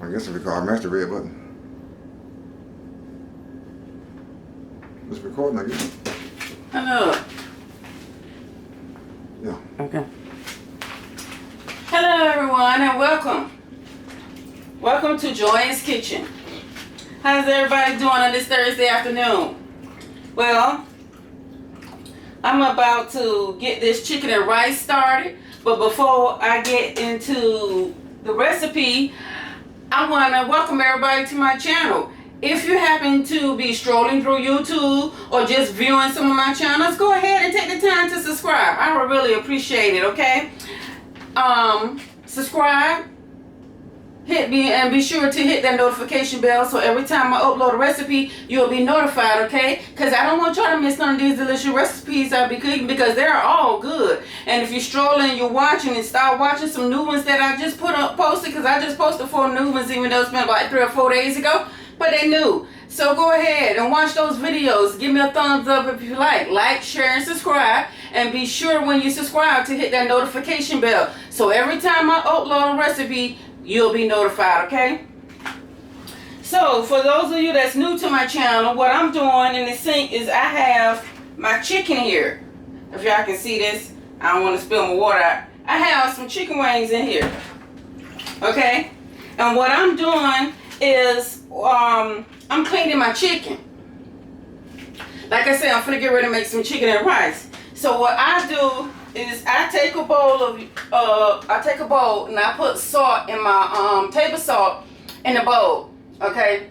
I guess if we call match the red button. It's recording, I guess. Hello. Yeah. Okay. Hello everyone and welcome. Welcome to Joanne's Kitchen. How's everybody doing on this Thursday afternoon? Well, I'm about to get this chicken and rice started, but before I get into the recipe, I want to welcome everybody to my channel. If you happen to be strolling through YouTube or just viewing some of my channels, go ahead and take the time to subscribe. I would really appreciate it, okay? Subscribe, hit me, and be sure to hit that notification bell so every time I upload a recipe, you'll be notified, okay? Because I don't want y'all to miss none of these delicious recipes I'll be cooking because they're all good. And if you're strolling, you're watching, and start watching some new ones that I just posted, because I just posted 4 new ones, even though it's been about 3 or 4 days ago, but they're new. So go ahead and watch those videos. Give me a thumbs up if you like, share, and subscribe. And be sure when you subscribe to hit that notification bell. So every time I upload a recipe, you'll be notified, okay? So for those of you that's new to my channel, what I'm doing in the sink is I have my chicken here. If y'all can see this, I don't want to spill my water out. I have some chicken wings in here, okay? And what I'm doing is I'm cleaning my chicken. Like I said, I'm gonna get ready to make some chicken and rice. So what I do is I take a bowl and I put salt in my table salt in the bowl. Okay.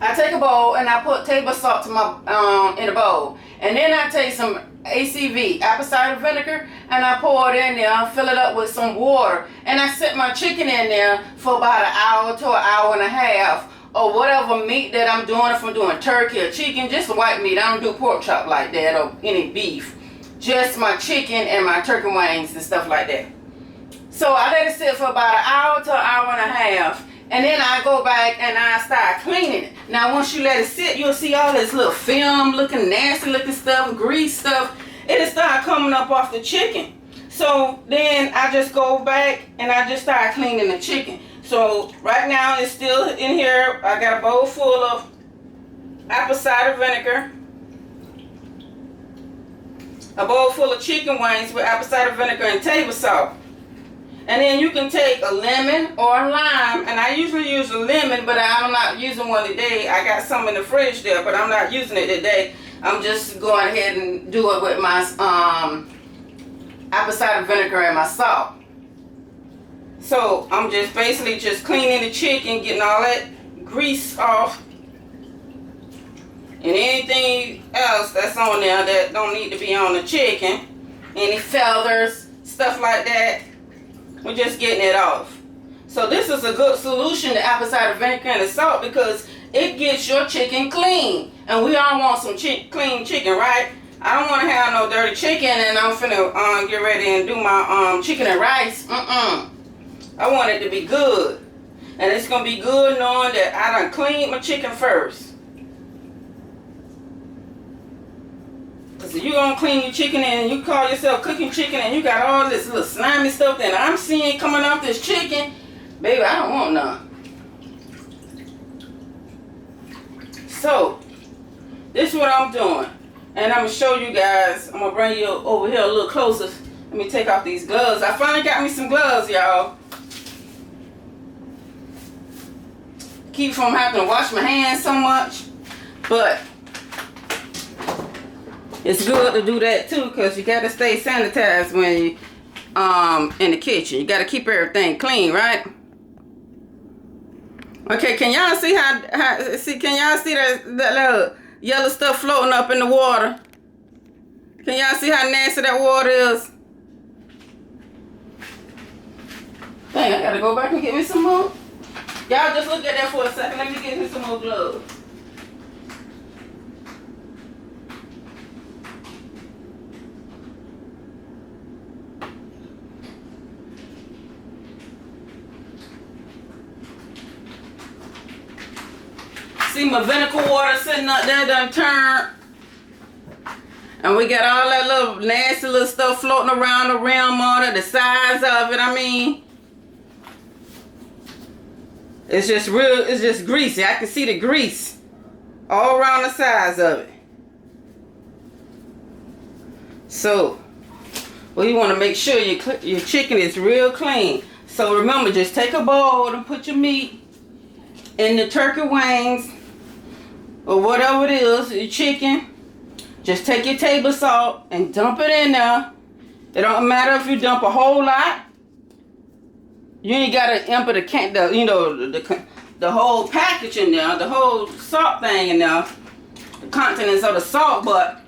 I take a bowl and I put table salt to my in the bowl, and then I take some ACV, apple cider vinegar, and I pour it in there, fill it up with some water, and I set my chicken in there for about an hour to an hour and a half, or whatever meat that I'm doing. If I'm doing turkey or chicken, just white meat. I don't do pork chop like that or any beef. Just my chicken and my turkey wings and stuff like that. So I let it sit for about an hour to an hour and a half, and then I go back and I start cleaning it. Now once you let it sit, you'll see all this little film looking, nasty looking stuff, grease stuff. It'll start coming up off the chicken. So then I just go back and I just start cleaning the chicken. So right now it's still in here. I got a bowl full of apple cider vinegar, a bowl full of chicken wings with apple cider vinegar and table salt. And then you can take a lemon or a lime, and I usually use a lemon, but I'm not using one today. I got some in the fridge there, but I'm not using it today. I'm just going ahead and do it with my apple cider vinegar and my salt. So I'm just basically just cleaning the chicken, getting all that grease off, and anything else that's on there that don't need to be on the chicken, any feathers, stuff like that. We're just getting it off. So this is a good solution to apple cider vinegar and the salt, because it gets your chicken clean. And we all want some clean chicken, right? I don't want to have no dirty chicken and I'm finna get ready and do my chicken and rice. I want it to be good. And it's going to be good knowing that I done cleaned my chicken first. So you gonna clean your chicken and you call yourself cooking chicken and you got all this little slimy stuff that I'm seeing coming off this chicken, baby, I don't want none. So this is what I'm doing, and I'm gonna show you guys. I'm gonna bring you over here a little closer. Let me take off these gloves. I finally got me some gloves, y'all. Keep from having to wash my hands so much, but it's good to do that too, because you got to stay sanitized when you in the kitchen. You got to keep everything clean, right? Okay, can y'all see can y'all see that little yellow stuff floating up in the water? Can y'all see how nasty that water is? Dang, I got to go back and get me some more. Y'all just look at that for a second. Let me get me some more gloves. See my vinegar water sitting up there done turned. And we got all that little nasty little stuff floating around the rim on it, the size of it, I mean. It's just greasy. I can see the grease all around the sides of it. So, well, you want to make sure your chicken is real clean. So remember, just take a bowl and put your meat in the turkey wings or whatever it is, your chicken. Just take your table salt and dump it in there. It don't matter if you dump a whole lot. You ain't gotta empty the whole package in there, the whole salt thing in there, the contents of the salt, but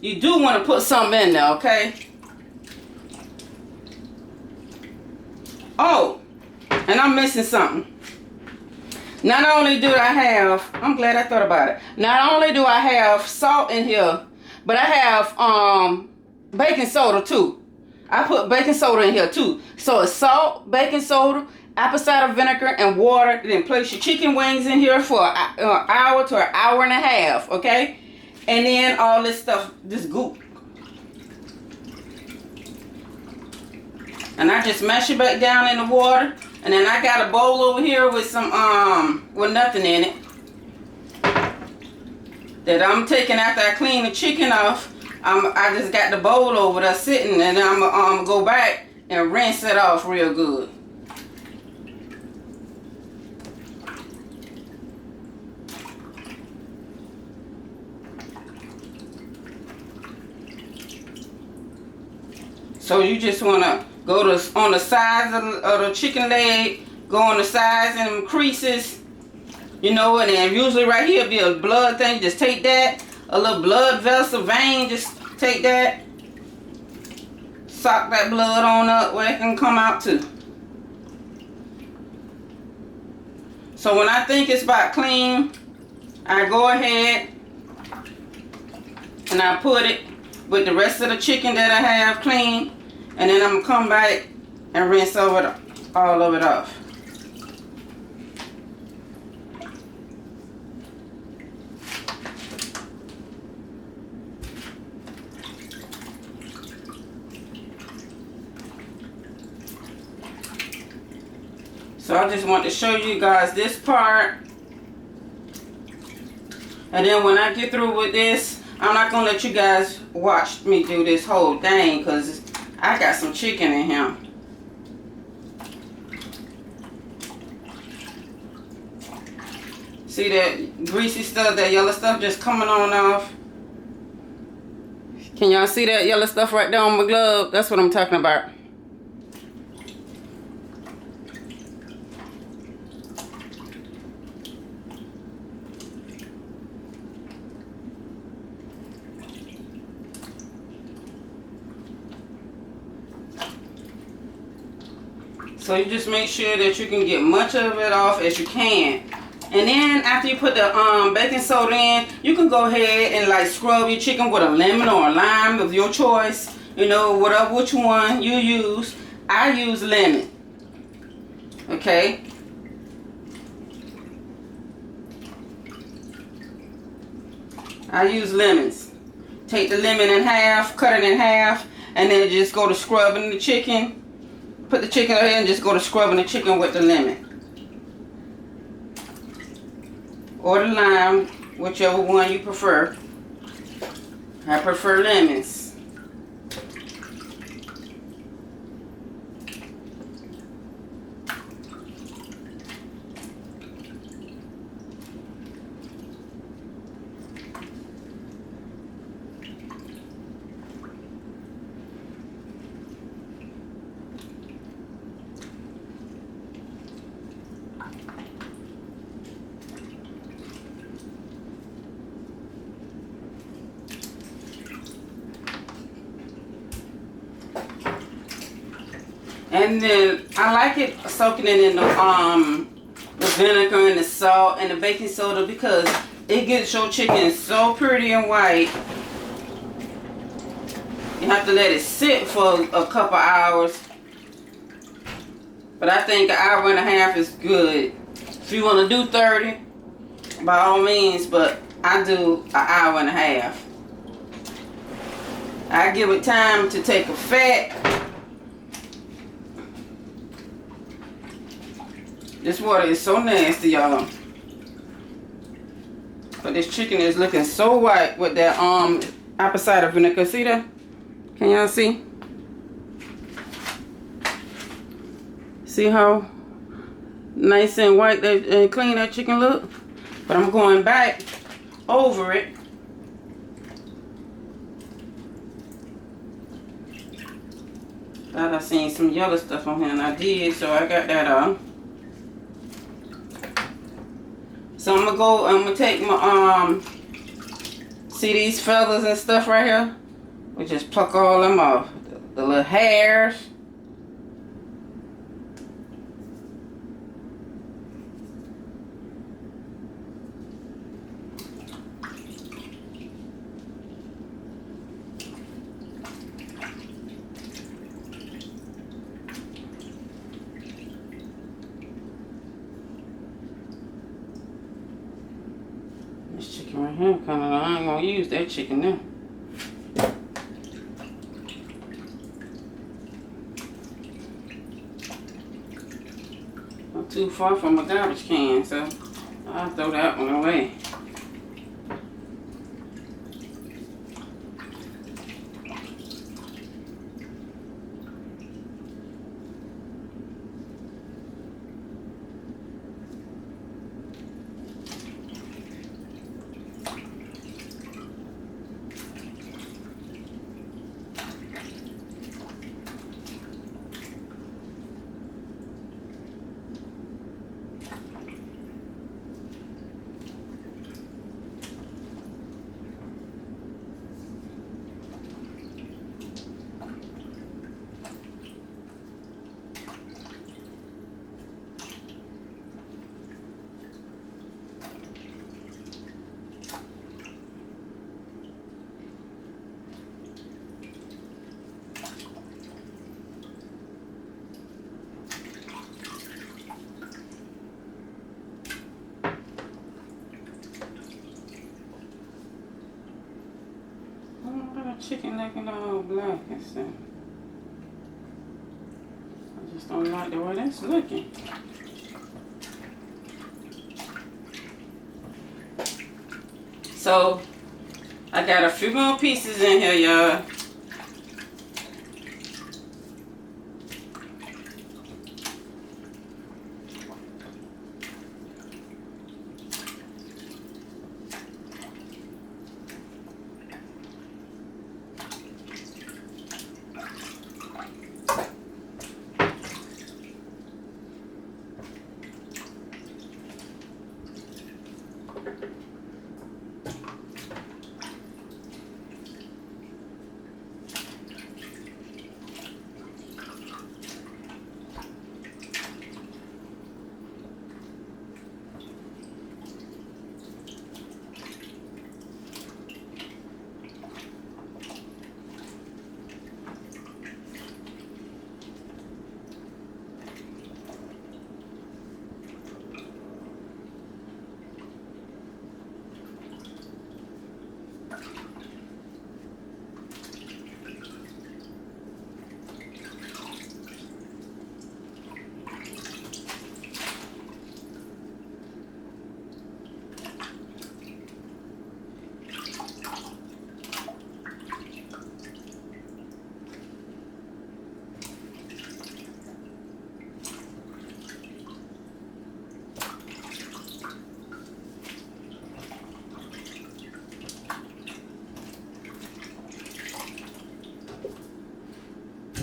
you do want to put something in there, okay? Oh, and I'm missing something. Not only do I have, I'm glad I thought about it. Not only do I have salt in here, but I have baking soda too. I put baking soda in here too. So it's salt, baking soda, apple cider vinegar, and water. Then place your chicken wings in here for an hour to an hour and a half, okay? And then all this stuff, this goop. And I just mash it back down in the water. And then I got a bowl over here with some, with nothing in it. That I'm taking after I clean the chicken off. I just got the bowl over there sitting, and I'm gonna go back and rinse it off real good. So you just wanna go on the sides of the chicken leg, go on the sides and them creases, you know, and then usually right here be a blood thing. Just take that, a little blood vessel vein, just take that, sock that blood on up where it can come out too. So when I think it's about clean, I go ahead and I put it with the rest of the chicken that I have clean, and then I'm gonna come back and rinse all of it off. So I just want to show you guys this part. And then when I get through with this, I'm not going to let you guys watch me do this whole thing because I got some chicken in here. See that greasy stuff, that yellow stuff just coming on off? Can y'all see that yellow stuff right there on my glove? That's what I'm talking about. So you just make sure that you can get much of it off as you can. And then after you put the baking soda in, you can go ahead and like scrub your chicken with a lemon or a lime of your choice. You know, whatever, which one you use. I use lemon. Okay. I use lemons. Take the lemon in half, cut it in half, and then just go to scrubbing the chicken. Put the chicken in and just go to scrubbing the chicken with the lemon. Or the lime, whichever one you prefer. I prefer lemons. And then I like it soaking it in the vinegar and the salt and the baking soda because it gets your chicken so pretty and white. You have to let it sit for a couple hours. But I think an hour and a half is good. If you want to do 30, by all means, but I do an hour and a half. I give it time to take effect. This water is so nasty, y'all. But this chicken is looking so white with that apple cider vinegar. See that? Can y'all see? See how nice and white and clean that chicken look? But I'm going back over it. Thought I seen some yellow stuff on here, and I did, so I got that off. So I'm gonna take my see these feathers and stuff right here? We just pluck all them off. The little hairs. This chicken right here, I ain't gonna use that chicken now. Not too far from a garbage can, so I'll throw that one away. Chicken looking all black and stuff. I just don't like the way that's looking. So I got a few more pieces in here, y'all.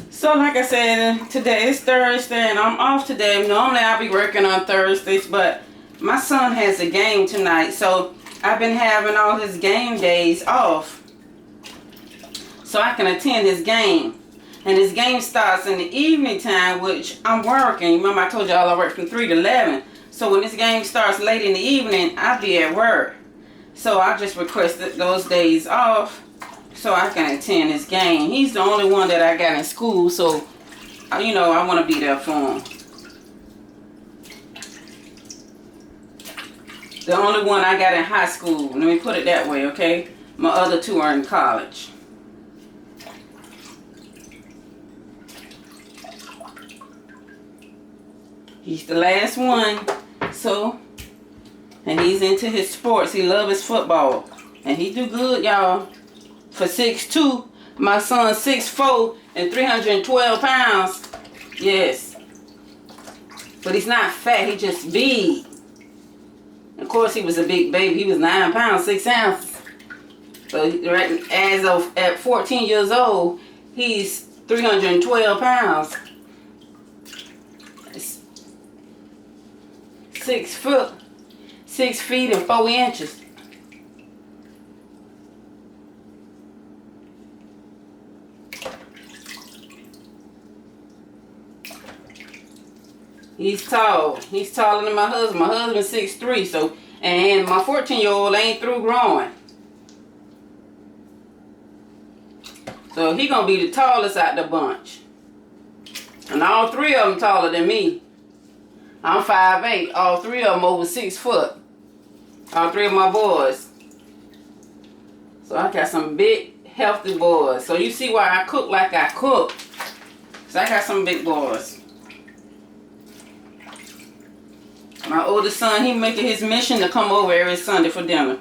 So like I said, today is Thursday and I'm off today. Normally I'll be working on Thursdays, but my son has a game tonight. So I've been having all his game days off so I can attend his game. And his game starts in the evening time, which I'm working. Remember I told y'all I work from 3 to 11. So when this game starts late in the evening, I'll be at work. So I just requested those days off so I can attend his game. He's the only one that I got in school, so, you know, I want to be there for him. The only one I got in high school. Let me put it that way, okay? My other two are in college. He's the last one. So, and he's into his sports. He loves his football. And he do good, y'all. For 6'2", my son's 6'4" and 312 pounds. Yes. But he's not fat, he just big. Of course, he was a big baby. He was 9 pounds, 6 ounces. So right as of at 14 years old, he's 312 pounds. 6 foot, 6 feet and 4 inches. He's tall. He's taller than my husband. My husband's 6'3", so, and my 14-year-old ain't through growing. So he gonna be the tallest out the bunch. And all 3 of them taller than me. I'm 5'8". All 3 of them over 6 foot. All 3 of my boys. So I got some big, healthy boys. So you see why I cook like I cook. So I got some big boys. My oldest son, he making his mission to come over every Sunday for dinner.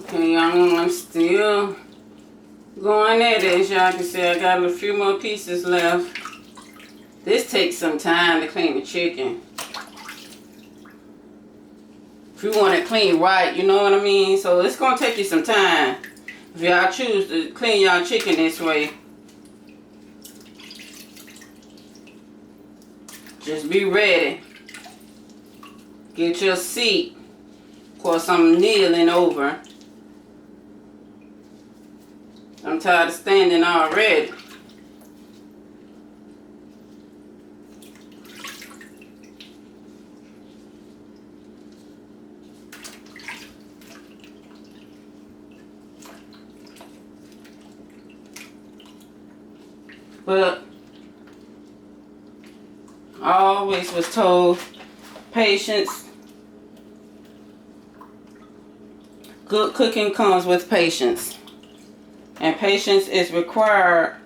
Okay, y'all, I'm still going at it. As y'all can see, I got a few more pieces left. This takes some time to clean the chicken. If you want it clean right, you know what I mean? So it's going to take you some time. If y'all choose to clean y'all chicken this way. Just be ready. Get your seat. Of course, I'm kneeling over. I'm tired of standing already. But I always was told, patience. Good cooking comes with patience. And patience is required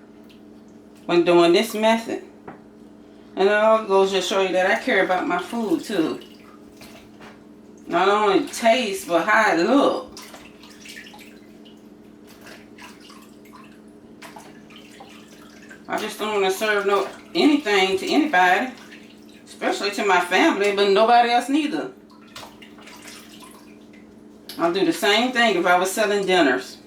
when doing this method. And it all goes to show you that I care about my food too. Not only taste, but how it look. I just don't want to serve anything to anybody, especially to my family, but nobody else neither. I'll do the same thing if I was selling dinners.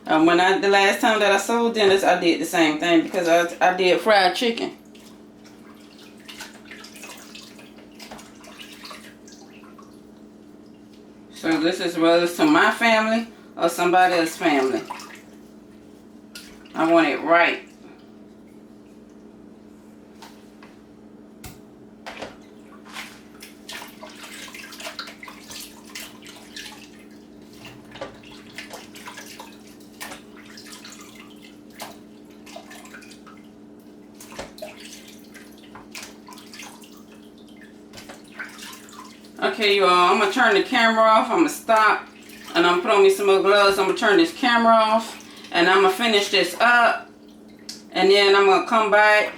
The last time that I sold dinners, I did the same thing because I did fried chicken. So this is whether it's to my family or somebody else's family. I want it right. Okay, you all, I'm going to turn the camera off. I'm going to stop. And I'm going to put on me some more gloves. I'm going to turn this camera off. And I'm going to finish this up. And then I'm going to come back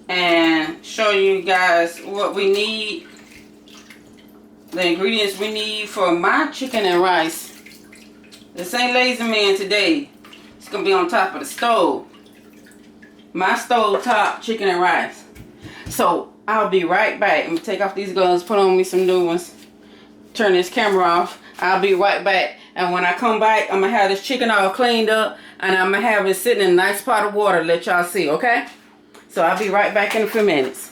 and show you guys what we need. The ingredients we need for my chicken and rice. This ain't Lazy Man today. It's going to be on top of the stove. My stove top chicken and rice. So I'll be right back. I'm going to take off these gloves, put on me some new ones, turn this camera off. I'll be right back. And when I come back, I'm going to have this chicken all cleaned up, and I'm going to have it sitting in a nice pot of water to let y'all see, okay? So I'll be right back in a few minutes.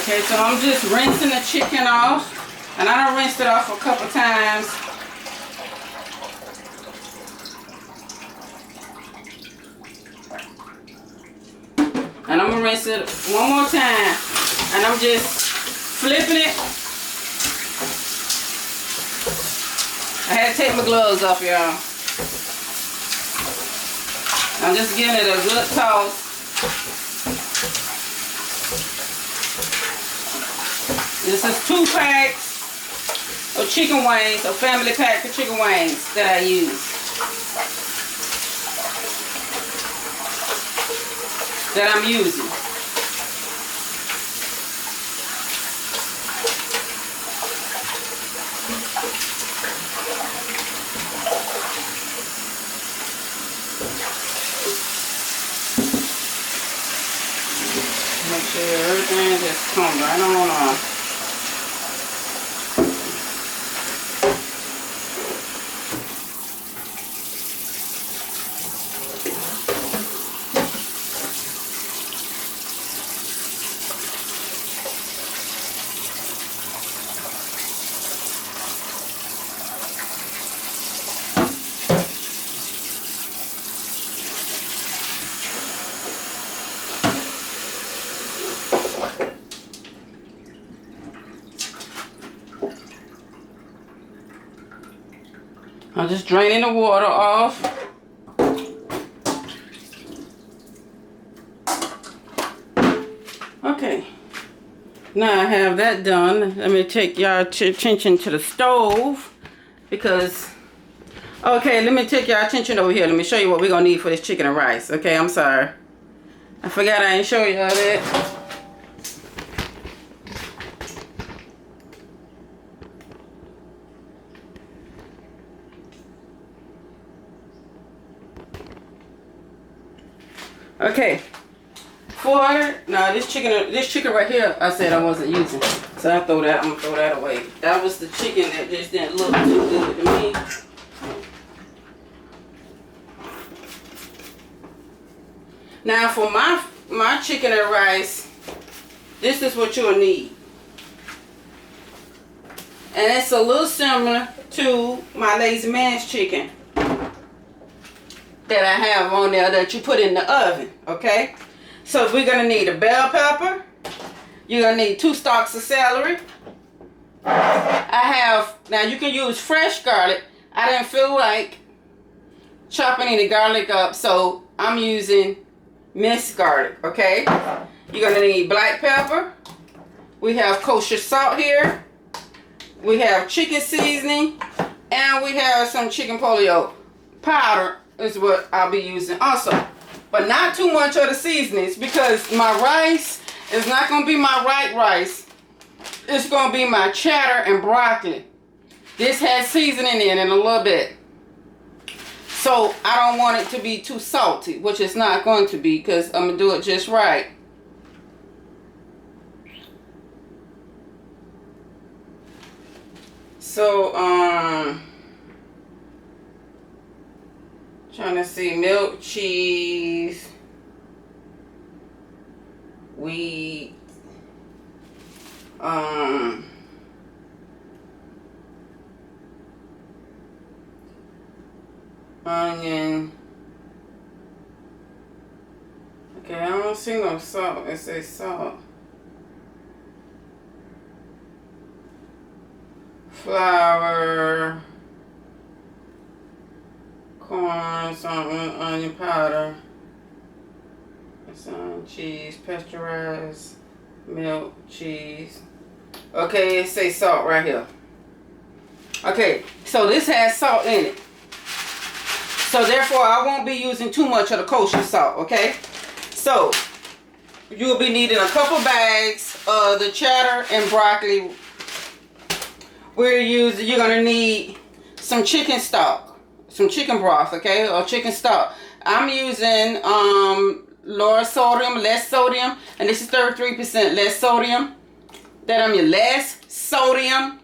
Okay, so I'm just rinsing the chicken off. And I done rinsed it off a couple times. And I'm going to rinse it one more time. And I'm just flipping it. I had to take my gloves off, y'all. I'm just giving it a good toss. This is 2 packs of chicken wings, a family pack of chicken wings that I use. That I'm using. Make sure everything just comes right on off. I'm just draining the water off. Okay. Now I have that done. Let me take y'all attention to the stove because, okay, let me take y'all attention over here. Let me show you what we're going to need for this chicken and rice. Okay, I'm sorry. I forgot I didn't show y'all that. Okay, this chicken right here, I said I wasn't using, so I'm gonna throw that away. That was the chicken that just didn't look too good to me. Now for my chicken and rice, this is what you'll need, and it's a little similar to my Lazy Man's chicken that I have on there that you put in the oven, okay? So we're gonna need a bell pepper. You're gonna need 2 stalks of celery. Now you can use fresh garlic. I didn't feel like chopping any garlic up, so I'm using minced garlic, okay? You're gonna need black pepper. We have kosher salt here. We have chicken seasoning. And we have some chicken pollo powder is what I'll be using also. But not too much of the seasonings because my rice is not gonna be my white rice. It's gonna be my cheddar and broccoli. This has seasoning in it a little bit. So I don't want it to be too salty, which it's not going to be because I'm gonna do it just right. So trying to see, milk, cheese, wheat, onion. Okay, I don't see no salt. It says salt. Flour, corn, something, onion powder, some cheese, pasteurized milk, cheese. Okay, it says salt right here. Okay, so this has salt in it. So therefore, I won't be using too much of the kosher salt, okay? So, you'll be needing a couple bags of the cheddar and broccoli. You're gonna need some chicken stock, some chicken broth, okay, or chicken stock. I'm using lower sodium, less sodium, and this is 33% less sodium. That I'm your less sodium.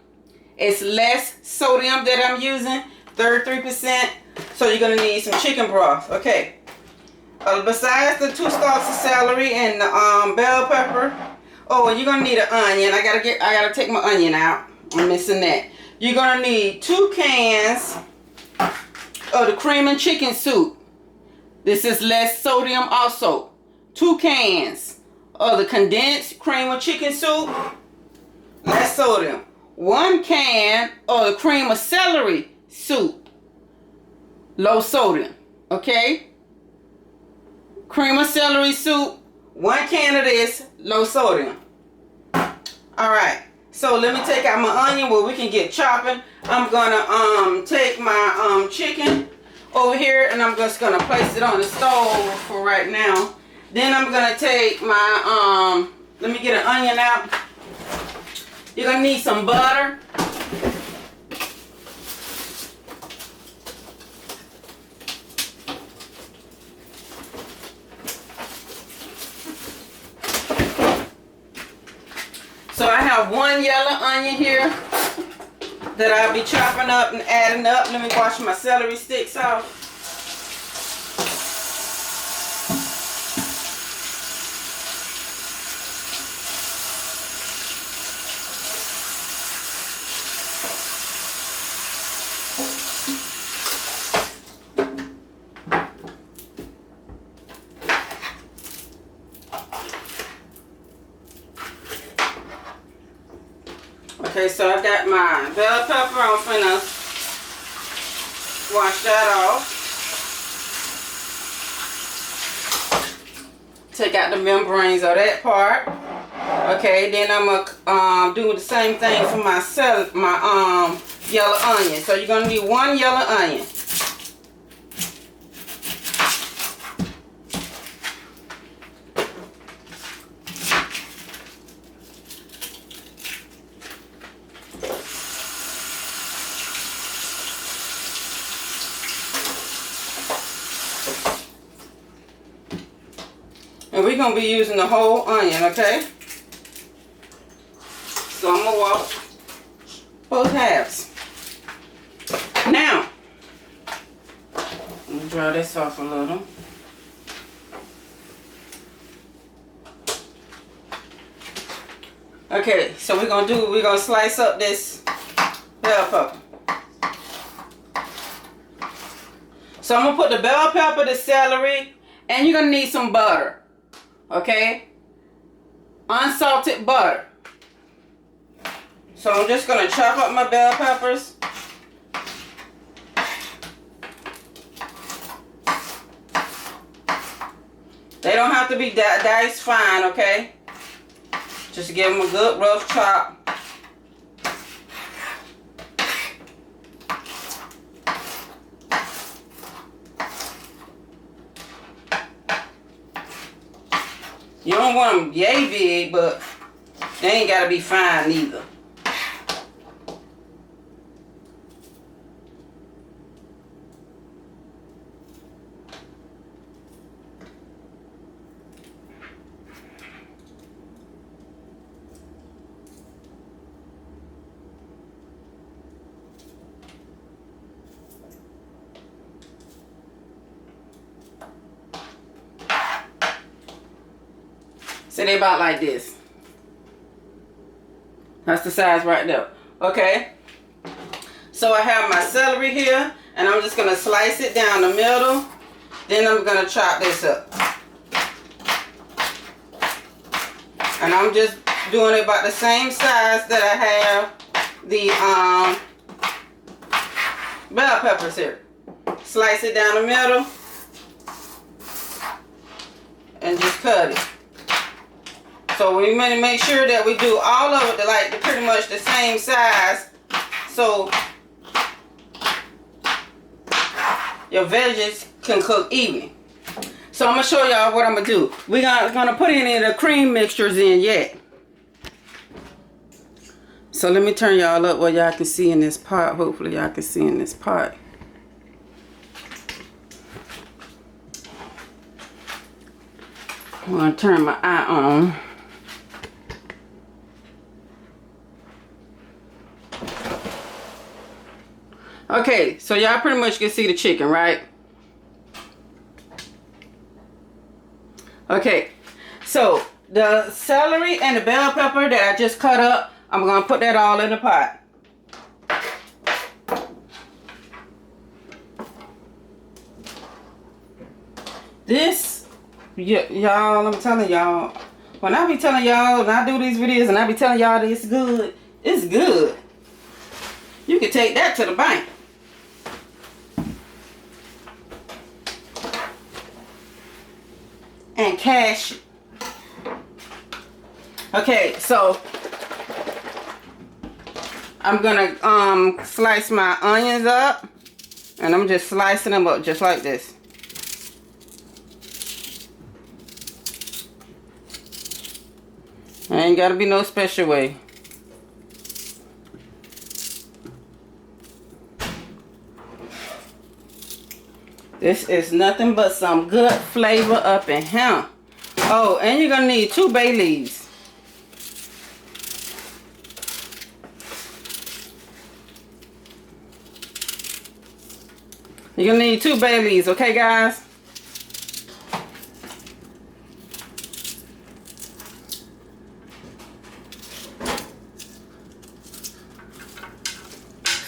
It's less sodium that I'm using, 33%. So you're gonna need some chicken broth, okay. Besides the 2 stalks of celery and the bell pepper. Oh, and you're gonna need an onion. I gotta take my onion out. I'm missing that. You're gonna need 2 cans of the cream and chicken soup. This is less sodium also. 2 cans of the condensed cream of chicken soup, less sodium. 1 can of the cream of celery soup, low sodium. Okay? Cream of celery soup, 1 can of this, low sodium. Alright. So let me take out my onion where we can get chopping. I'm gonna take my chicken over here and I'm just gonna place it on the stove for right now. Then I'm gonna take my let me get an onion out. You're gonna need some butter. So I have 1 yellow onion here that I'll be chopping up and adding up. Let me wash my celery sticks off. Okay, so I got my bell pepper. I'm finna wash that off. Take out the membranes of that part. Okay, then I'm gonna do the same thing for my yellow onion. So you're gonna need 1 yellow onion. And we're going to be using the whole onion, okay? So I'm going to wash both halves. Now, let me dry this off a little. Okay, so we're going to slice up this bell pepper. So I'm going to put the bell pepper, the celery, and you're going to need some butter. Okay, unsalted butter. So I'm just going to chop up my bell peppers. They don't have to be diced fine, okay? Just give them a good rough chop. You don't want them yay big, but they ain't got to be fine neither. So they about like this. That's the size right there. Okay. So I have my celery here, and I'm just gonna slice it down the middle. Then I'm gonna chop this up. And I'm just doing it about the same size that I have the bell peppers here. Slice it down the middle and just cut it. So we want to make sure that we do all of it like pretty much the same size, so your veggies can cook evenly. So I'm gonna show y'all what I'm gonna do. We're gonna put any of the cream mixtures in yet. So let me turn y'all up where y'all can see in this pot. Hopefully y'all can see in this pot. I'm gonna turn my eye on. Okay, so y'all pretty much can see the chicken, right? Okay, so the celery and the bell pepper that I just cut up, I'm gonna put that all in the pot. This, y'all, I'm telling y'all, when I be telling y'all, and I do these videos and I be telling y'all that it's good, it's good. You can take that to the bank. And cash it. Okay, so I'm gonna slice my onions up, and I'm just slicing them up just like this. Ain't gotta be no special way. This is nothing but some good flavor up in here. Oh, and you're gonna need 2 bay leaves. You're gonna need 2 bay leaves, okay, guys?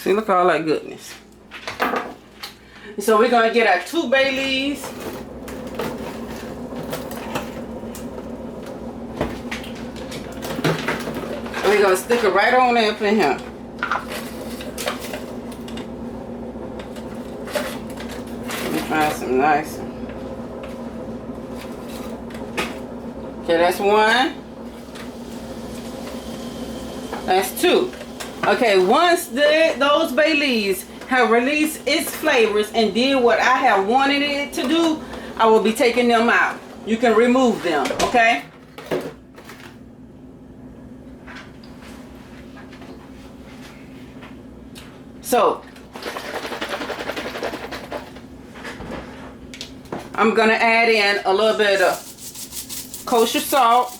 See, look at all that goodness. So we're gonna get our 2 bay leaves. We're gonna stick it right on up in here. Let me find some nice. Okay, that's 1. That's 2. Okay, once those bay leaves have released its flavors and did what I have wanted it to do, I will be taking them out. You can remove them, okay? So, I'm gonna add in a little bit of kosher salt.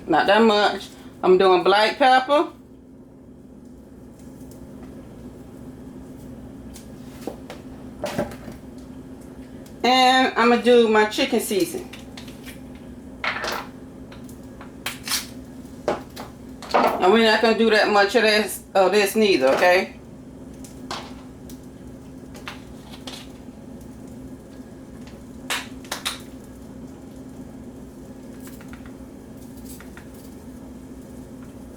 Not that much. I'm doing black pepper. And I'm going to do my chicken seasoning. And we're not going to do that much of this neither, okay?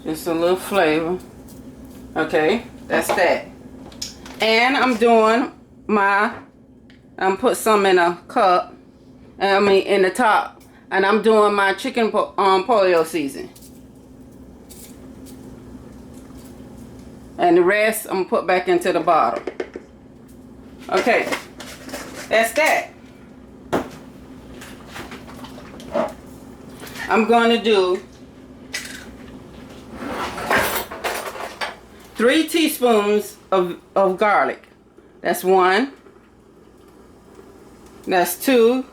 Just a little flavor. Okay, that's that. And I'm doing I'm put some in a cup, in the top, and I'm doing my chicken pollo season. And the rest I'm gonna put back into the bottle. Okay, that's that. I'm going to do 3 teaspoons of garlic. That's 1. That's 2.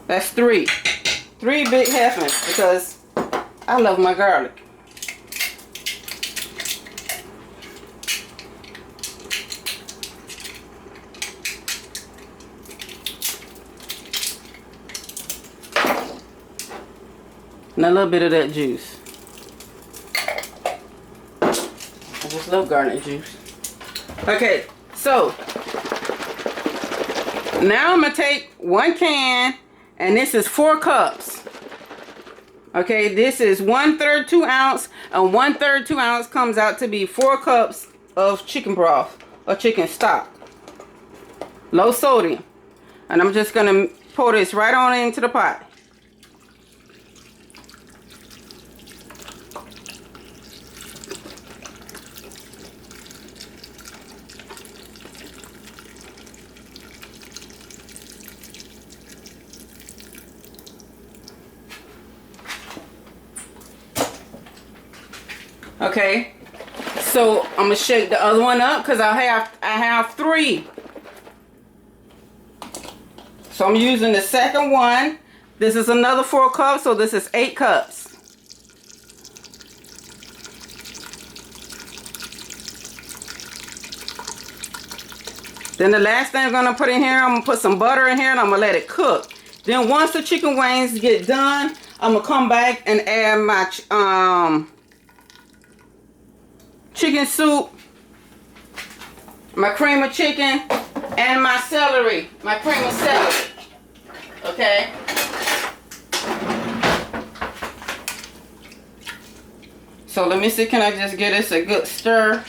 That's 3. 3 big heifers because I love my garlic. And a little bit of that juice. I just love garlic juice. Okay, so now I'm gonna take 1 can, and this is 4 cups. Okay, this is 1/3 2 ounce, and 1/3 2 ounce comes out to be 4 cups of chicken broth or chicken stock. Low sodium. And I'm just gonna pour this right on into the pot. Okay, so I'm gonna shake the other one up because I have 3. So I'm using the second one. This is another 4 cups, so this is 8 cups. Then the last thing I'm gonna put in here, I'm gonna put some butter in here and I'm gonna let it cook. Then once the chicken wings get done, I'm gonna come back and add my chicken soup, my cream of chicken, and my celery, my cream of celery. Okay? So let me see, can I just give this a good stir?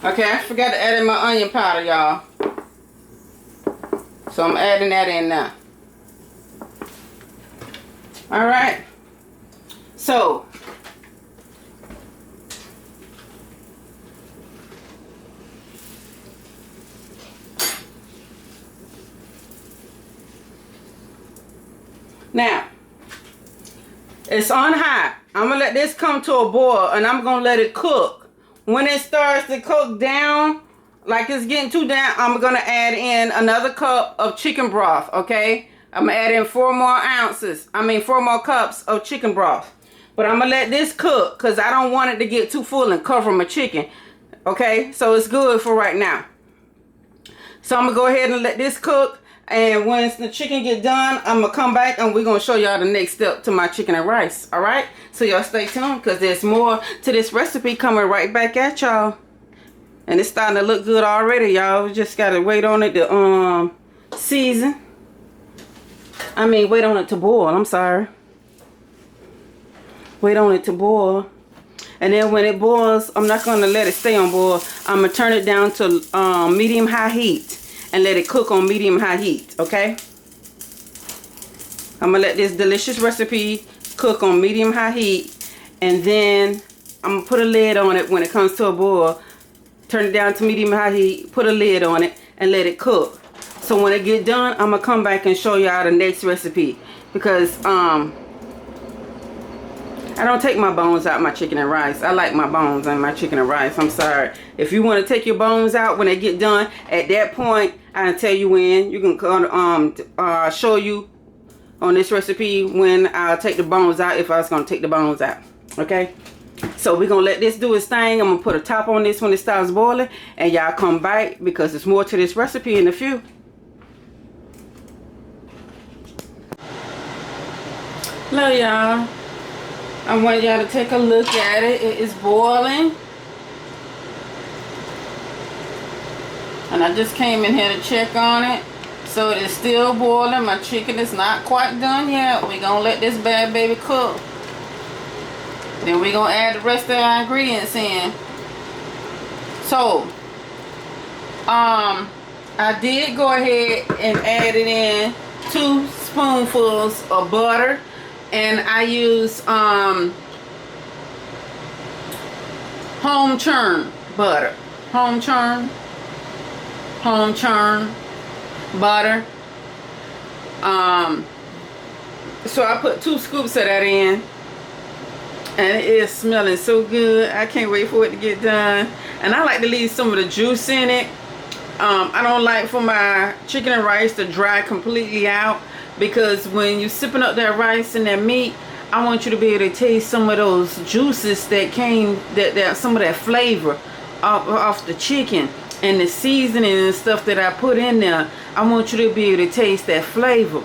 Okay, I forgot to add in my onion powder, y'all. So I'm adding that in now. Alright. So, now, it's on high. I'm going to let this come to a boil and I'm going to let it cook. When it starts to cook down, like it's getting too down, I'm going to add in another cup of chicken broth, okay? I'm going to add in 4 more cups of chicken broth. But I'm going to let this cook because I don't want it to get too full and cover my chicken, okay? So it's good for right now. So I'm going to go ahead and let this cook. And once the chicken get done, I'm going to come back and we're going to show y'all the next step to my chicken and rice. Alright? So y'all stay tuned because there's more to this recipe coming right back at y'all. And it's starting to look good already, y'all. We just got to wait on it to season. Wait on it to boil. I'm sorry. Wait on it to boil. And then when it boils, I'm not going to let it stay on boil. I'm going to turn it down to medium-high heat. And let it cook on medium-high heat, okay? I'm going to let this delicious recipe cook on medium-high heat. And then I'm going to put a lid on it when it comes to a boil. Turn it down to medium-high heat. Put a lid on it and let it cook. So when it get done, I'm going to come back and show y'all the next recipe. Because I don't take my bones out my chicken and rice. I like my bones in my chicken and rice. I'm sorry. If you want to take your bones out when they get done, at that point, I'll tell you when. You can show you on this recipe when I'll take the bones out, if I was going to take the bones out. Okay? So we're gonna let this do its thing. I'm gonna put a top on this when it starts boiling, and y'all come back because there's more to this recipe in a few. Hello y'all. I want y'all to take a look at it. It is boiling. And I just came in here to check on it. So it is still boiling. My chicken is not quite done yet. We're gonna let this bad baby cook. Then we're gonna add the rest of our ingredients in. So I did go ahead and add it in 2 spoonfuls of butter, and I use home churn butter, home churn butter. So I put 2 scoops of that in, and it is smelling so good. I can't wait for it to get done. And I like to leave some of the juice in it. I don't like for my chicken and rice to dry completely out, because when you're sipping up that rice and that meat, I want you to be able to taste some of those juices that came, that some of that flavor off the chicken and the seasoning and stuff that I put in there. I want you to be able to taste that flavor.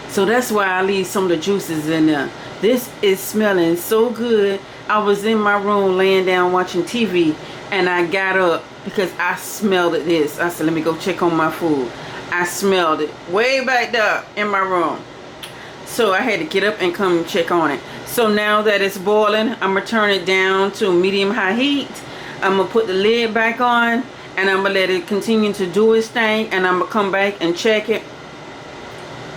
So that's why I leave some of the juices in there. This is smelling so good. I was in my room laying down watching TV, and I got up because I smelled this. I said, let me go check on my food. I smelled it way back there in my room. So I had to get up and come check on it. So now that it's boiling, I'm going to turn it down to medium-high heat. I'm going to put the lid back on, and I'm going to let it continue to do its thing, and I'm going to come back and check it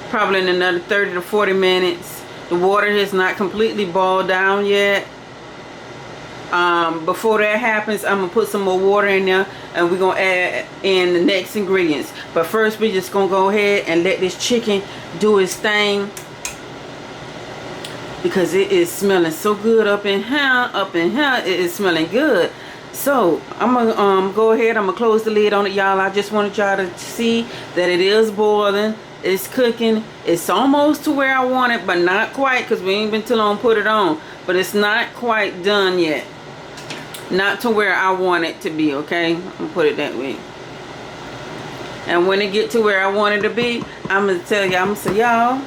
probably in another 30 to 40 minutes. The water has not completely boiled down yet. Before that happens, I'm going to put some more water in there, and we're going to add in the next ingredients. But first, we're just going to go ahead and let this chicken do its thing, because it is smelling so good up in here. It is smelling good. So I'm gonna go ahead, I'm gonna close the lid on it, y'all. I just wanted y'all to see that it is boiling, it's cooking, it's almost to where I want it, but not quite, because we ain't been too long put it on. But it's not quite done yet, not to where I want it to be. Okay, I'm gonna put it that way. And when it get to where I want it to be, I'm gonna tell y'all, I'm gonna say, y'all,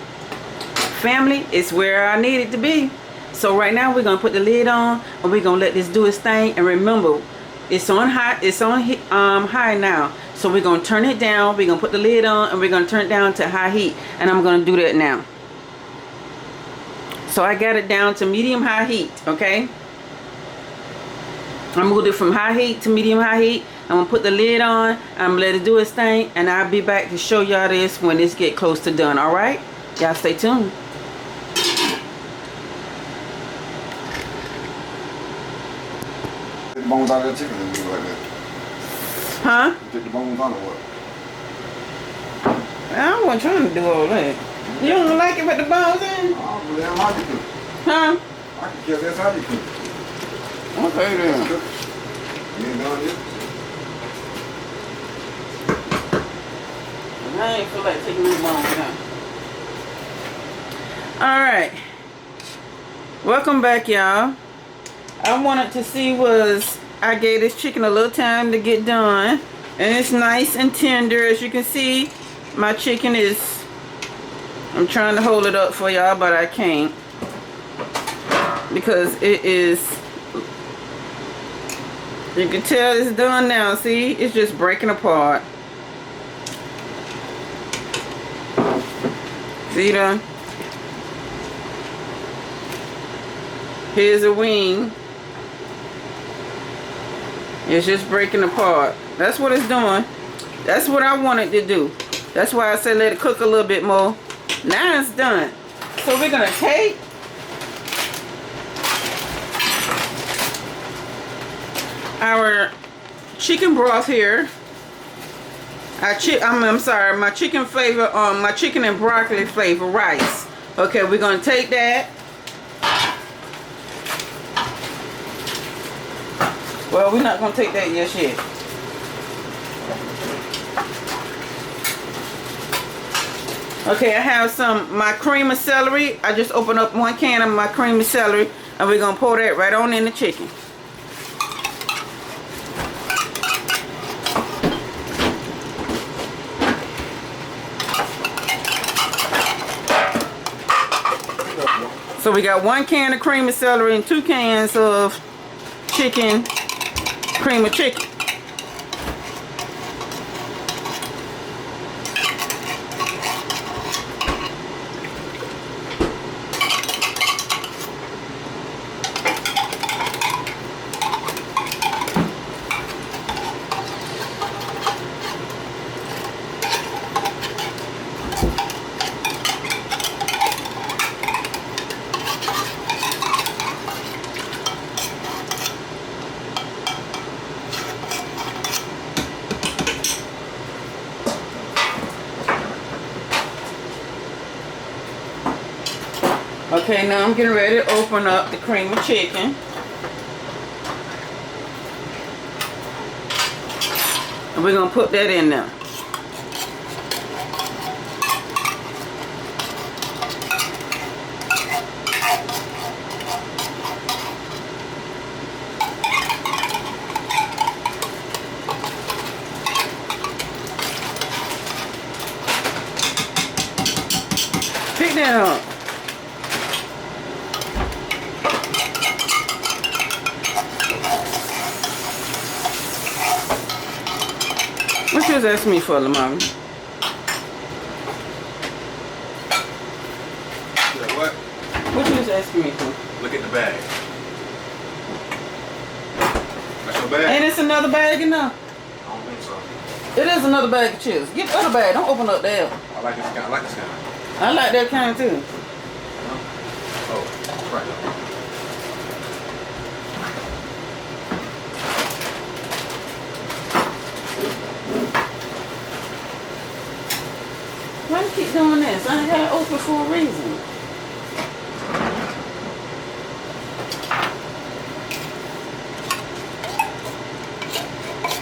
family, it's where I need it to be. So right now we're gonna put the lid on, and we're gonna let this do its thing. And remember, it's on high. It's on high now. So we're gonna turn it down. We're gonna put the lid on, and we're gonna turn it down to high heat. And I'm gonna do that now. So I got it down to medium-high heat. Okay. I'm gonna do from high heat to medium-high heat. I'm gonna put the lid on. I'm gonna let it do its thing, and I'll be back to show y'all this when this get close to done. All right. Y'all stay tuned. Take the bones out of that chicken and do it like that. Huh? You take the bones out or what? I wasn't trying to do all that. You don't like it with the bones in? Oh, well, that's how you cook. Huh? I can care less how you cook. Okay then. Cook. You ain't done yet? I ain't feel like taking these bones out. Alright. Welcome back, y'all. I wanted to see was I gave this chicken a little time to get done, and it's nice and tender. As you can see, my chicken is, I'm trying to hold it up for y'all, but I can't, because it is, you can tell it's done now. See, it's just breaking apart. See that? Here's a wing. It's just breaking apart. That's what it's doing. That's what I wanted to do. That's why I said let it cook a little bit more. Now it's done. So we're gonna take our chicken broth here. I'm sorry, my chicken flavor, my chicken and broccoli flavor rice. Okay, we're gonna take that. Well, we're not gonna take that just yet. Okay, I have my cream of celery. I just opened up 1 can of my cream of celery. And we're going to pour that right on in the chicken. So we got 1 can of cream of celery and 2 cans of chicken, cream of chicken. Okay, now I'm getting ready to open up the cream of chicken. And we're going to put that in there. Pick that up. What you was asking me for, Lamar? What? What you was asking me for? Look at the bag. That's your bag? Ain't this another bag enough? I don't think so. It is another bag of chips. Get the other bag. Don't open up there. I like this kind. I like this kind. I like that kind too. Oh, right. Why you keep doing this? I had it open for a reason.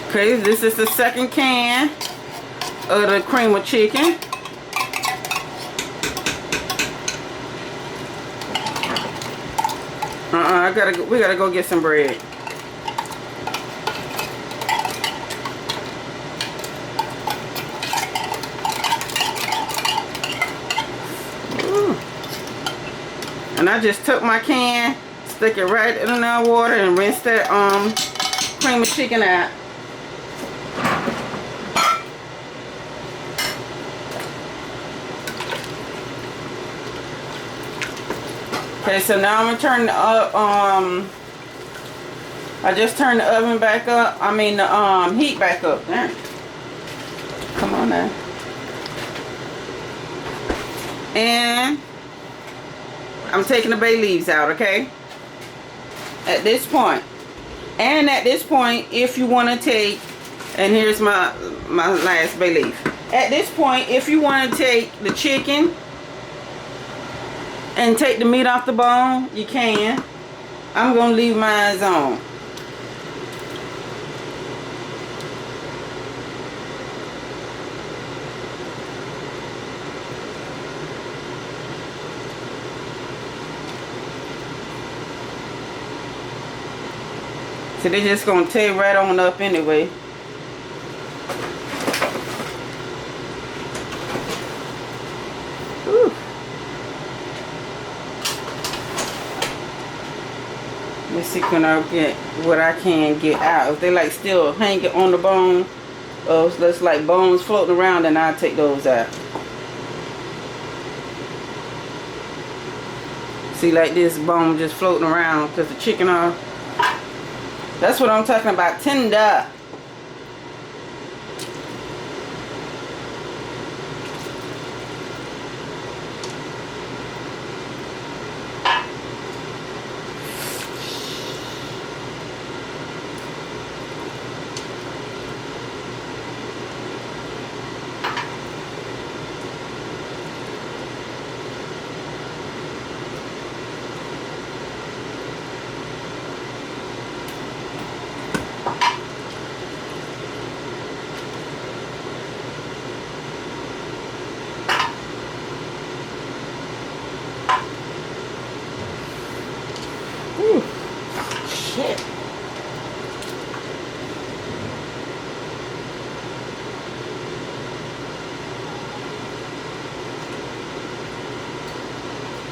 Okay, this is the 2nd can of the cream of chicken. We gotta go get some bread. Ooh. And I just took my can, stick it right in the water, and rinse that cream of chicken out. Okay, so now I'm gonna turn the I just turned the oven back up. I mean the heat back up. There. Come on now. And I'm taking the bay leaves out, okay? At this point. And at this point, if you want to take, and here's my last bay leaf. At this point, if you want to take the chicken and take the meat off the bone, you can. I'm gonna leave mine on. So they're just gonna tear right on up anyway. Whew. Let's see, can I get what I can get out? If they like still hanging on the bone, or if there's like bones floating around, then I'll take those out. See, like this bone just floating around because the chicken are. That's what I'm talking about, tender.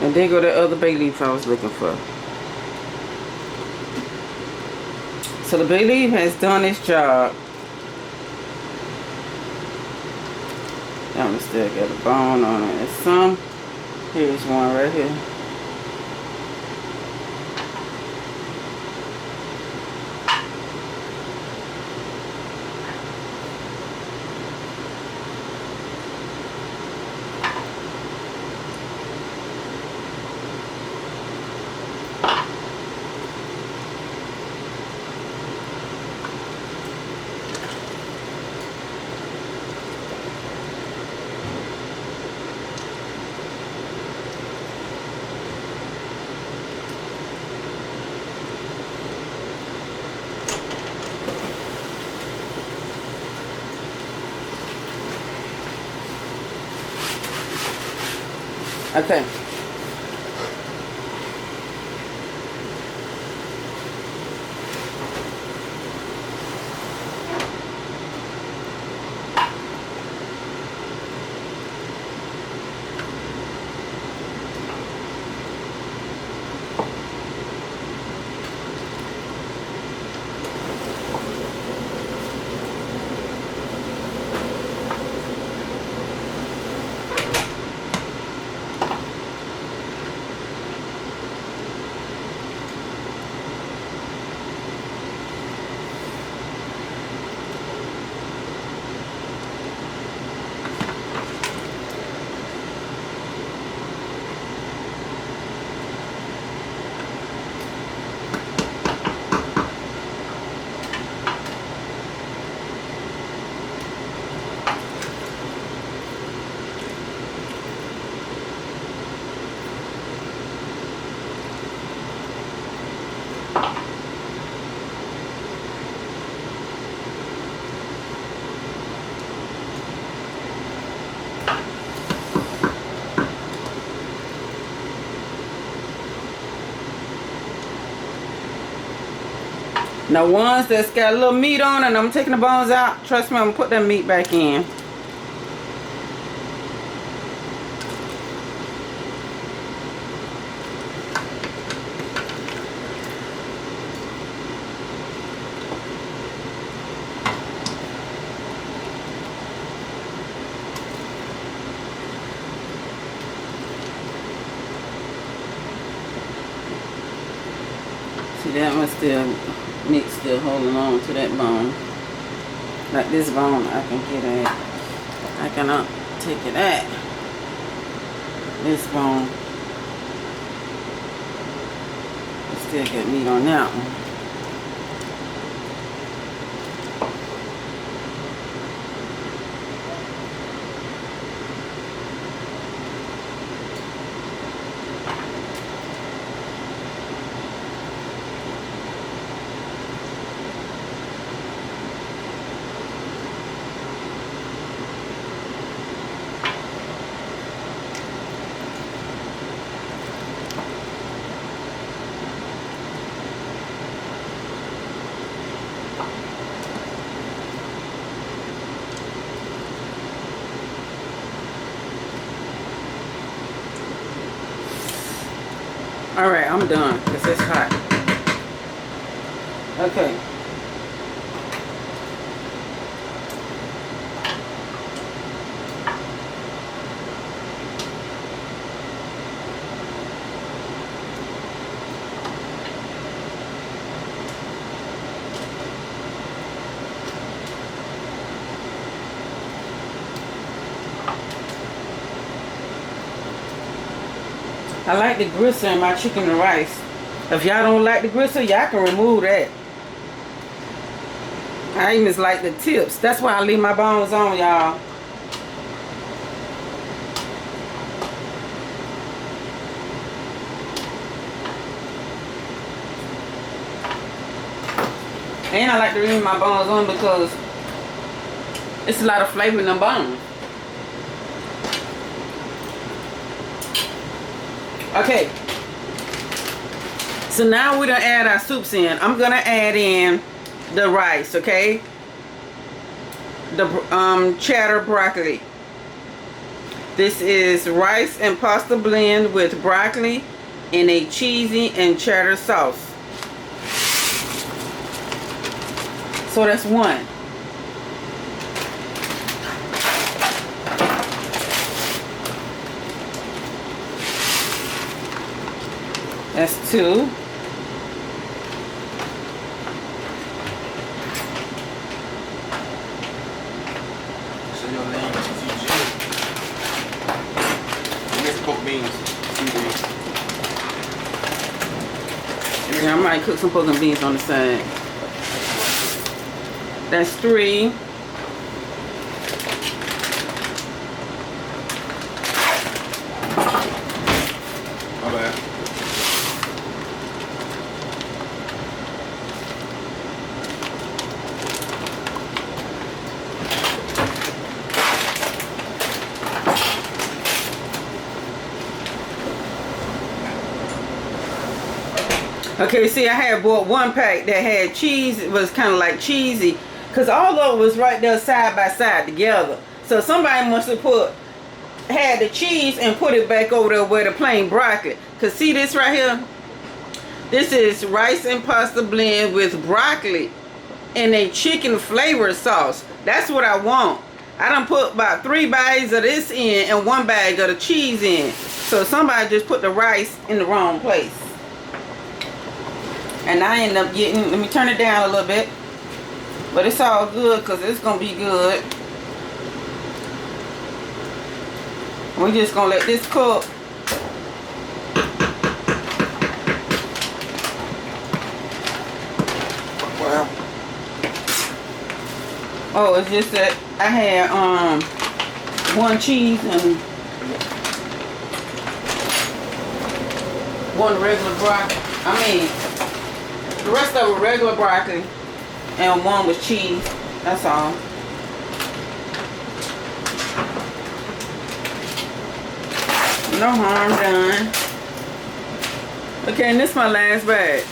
And there go the other bay leaf I was looking for. So the bay leaf has done its job. I'm still got a bone on it. There's some. Here's one right here. Okay. Now ones that's got a little meat on and I'm taking the bones out, trust me, I'm gonna put that meat back in. See, that one still, meat still holding on to that bone. Like this bone, I can get at. I cannot take it at. This bone. I still got meat on that one. Alright, I'm done because it's hot. Okay. I like the gristle in my chicken and rice. If y'all don't like the gristle, y'all can remove that. I even like the tips. That's why I leave my bones on, y'all. And I like to leave my bones on because it's a lot of flavor in the bones. Okay, so now we're gonna add our soups in. I'm gonna add in the rice, okay? The cheddar broccoli. This is rice and pasta blend with broccoli in a cheesy and cheddar sauce. So that's one. That's two. Say your name, TG. You get some pork beans, TG. Yeah, I might cook some pork and beans on the side. That's three. My bad. Okay, see, I had bought one pack that had cheese. It was kind of like cheesy, because all of it was right there side by side together. So somebody must have had the cheese and put it back over there where the plain broccoli. Because see this right here? This is rice and pasta blend with broccoli and a chicken flavor sauce. That's what I want. I done put about 3 bags of this in and 1 bag of the cheese in. So somebody just put the rice in the wrong place. And I end up getting, let me turn it down a little bit. But it's all good because it's going to be good. We're just going to let this cook. Wow. Oh, it's just that I had 1 cheese and 1 regular broccoli. The rest of it regular broccoli and 1 was cheese. That's all. No harm done. Okay, and this is my last bag.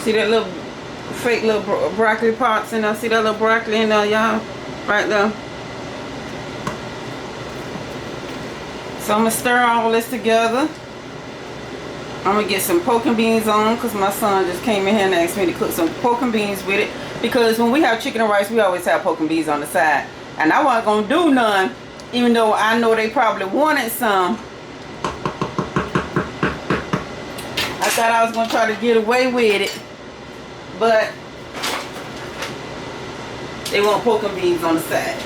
See that little fake little broccoli pots in there? See that little broccoli in there, y'all? Right there. So I'm going to stir all this together. I'm going to get some pork and beans on because my son just came in here and asked me to cook some pork and beans with it. Because when we have chicken and rice, we always have pork and beans on the side. And I wasn't going to do none, even though I know they probably wanted some. I thought I was going to try to get away with it. But they want pork and beans on the side.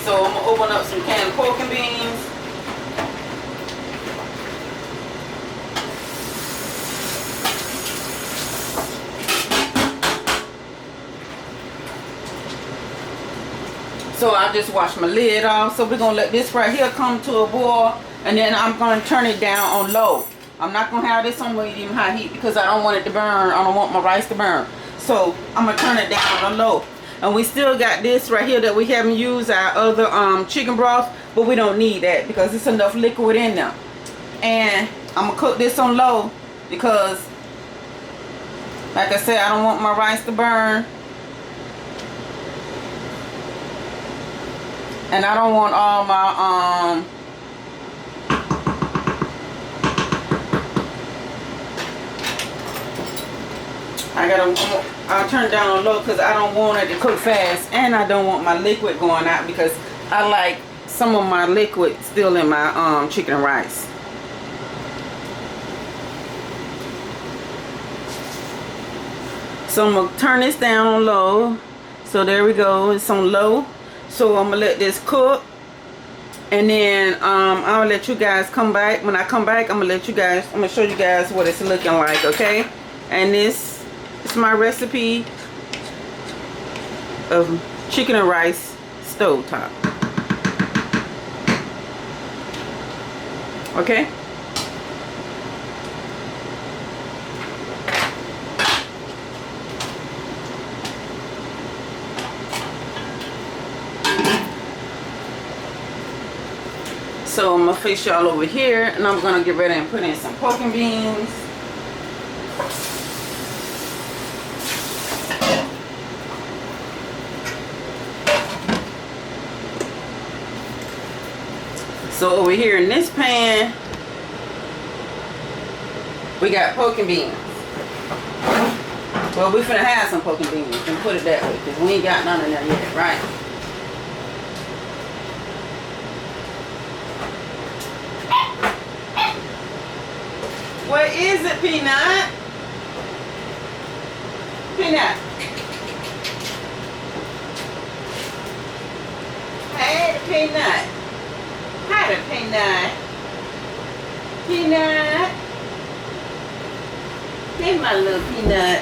So I'm going to open up some canned pork and beans. So I just washed my lid off. So we're going to let this right here come to a boil. And then I'm going to turn it down on low. I'm not going to have this on medium high heat because I don't want it to burn. I don't want my rice to burn. So I'm going to turn it down on low. And we still got this right here that we haven't used, our other chicken broth. But we don't need that because it's enough liquid in there. And I'm going to cook this on low because, like I said, I don't want my rice to burn. And I don't want all my I'll turn it down on low because I don't want it to cook fast, and I don't want my liquid going out because I like some of my liquid still in my chicken and rice. So I'm gonna turn this down on low. So there we go, it's on low. So I'm gonna let this cook, and then I'll let you guys come back. When I come back, I'm gonna show you guys what it's looking like, okay? And this is my recipe of chicken and rice stovetop. Okay? So I'm gonna face y'all over here, and I'm gonna get ready and put in some pork and beans. So over here in this pan, we got pork and beans. Well, we finna have some pork and beans, and put it that way, because we ain't got none of that yet, right? What is it, Peanut? Peanut. Hey, Peanut. Hi, Peanut. Peanut. Hey, my little Peanut.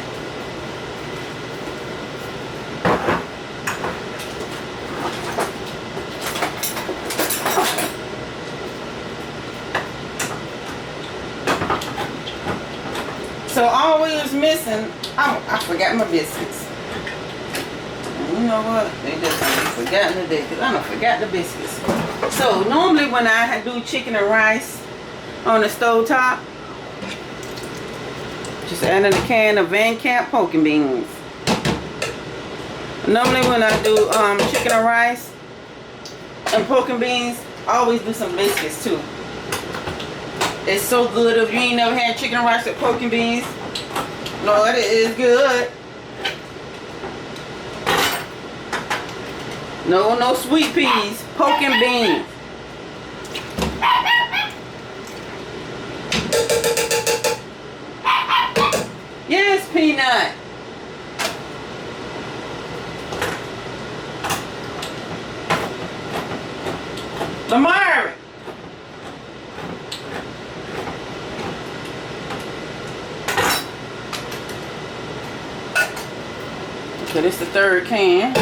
So all we was missing, I forgot my biscuits. And you know what? They just forgotten today because I done forgot the biscuits. So normally when I do chicken and rice on the stove top, just add in a can of Van Camp pork and beans. Normally when I do chicken and rice and pork and beans, I always do some biscuits too. It's so good. If you ain't never had chicken and rice with pork and beans, Lord, it is good. No sweet peas, pork and beans. Yes, Peanut. Lamar. Okay, this is the third can.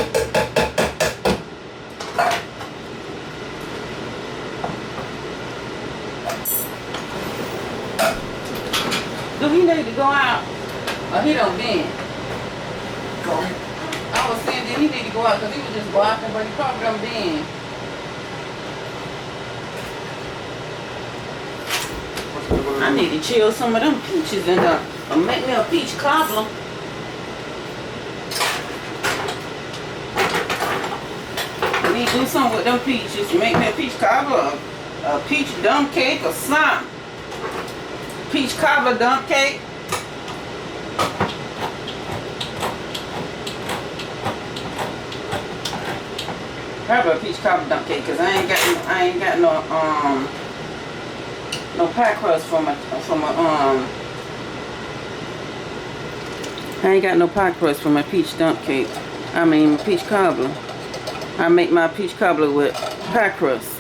Do he need to go out? Oh, he don't been. I was saying, did he need to go out? Because he was just walking, but he probably don't been. I need to chill some of them peaches and make me a peach cobbler. I need to do something with them peaches. Make me a peach cobbler, a peach dump cake or something. Peach cobbler dump cake. Probably a peach cobbler dump cake because I ain't got no pie crust I ain't got no pie crust for my peach dump cake. I mean peach cobbler. I make my peach cobbler with pie crust.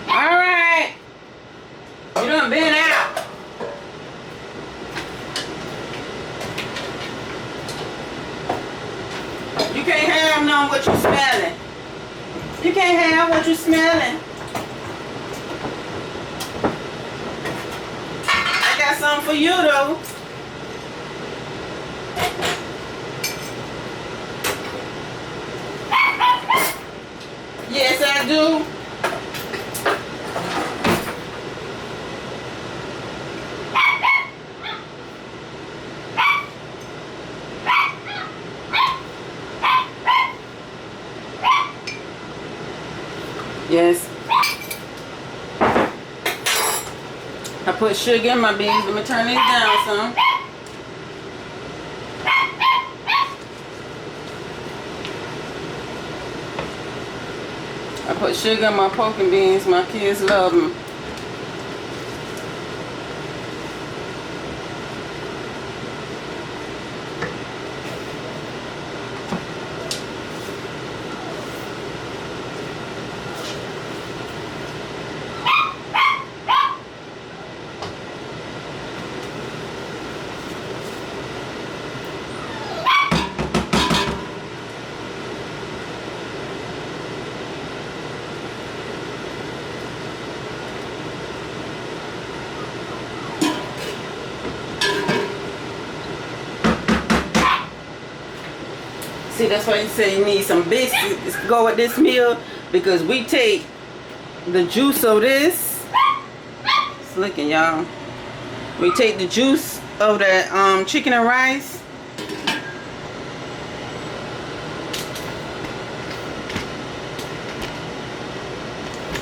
Alright. You done been out. You can't have none what you smelling. You can't have what you smelling. I got something for you though. Yes, I do. Yes. I put sugar in my beans. Let me turn these down some. I put sugar in my pork and beans. My kids love them. See, that's why you say you need some biscuits to go with this meal, because we take the juice of this looking, y'all. We take the juice of the chicken and rice.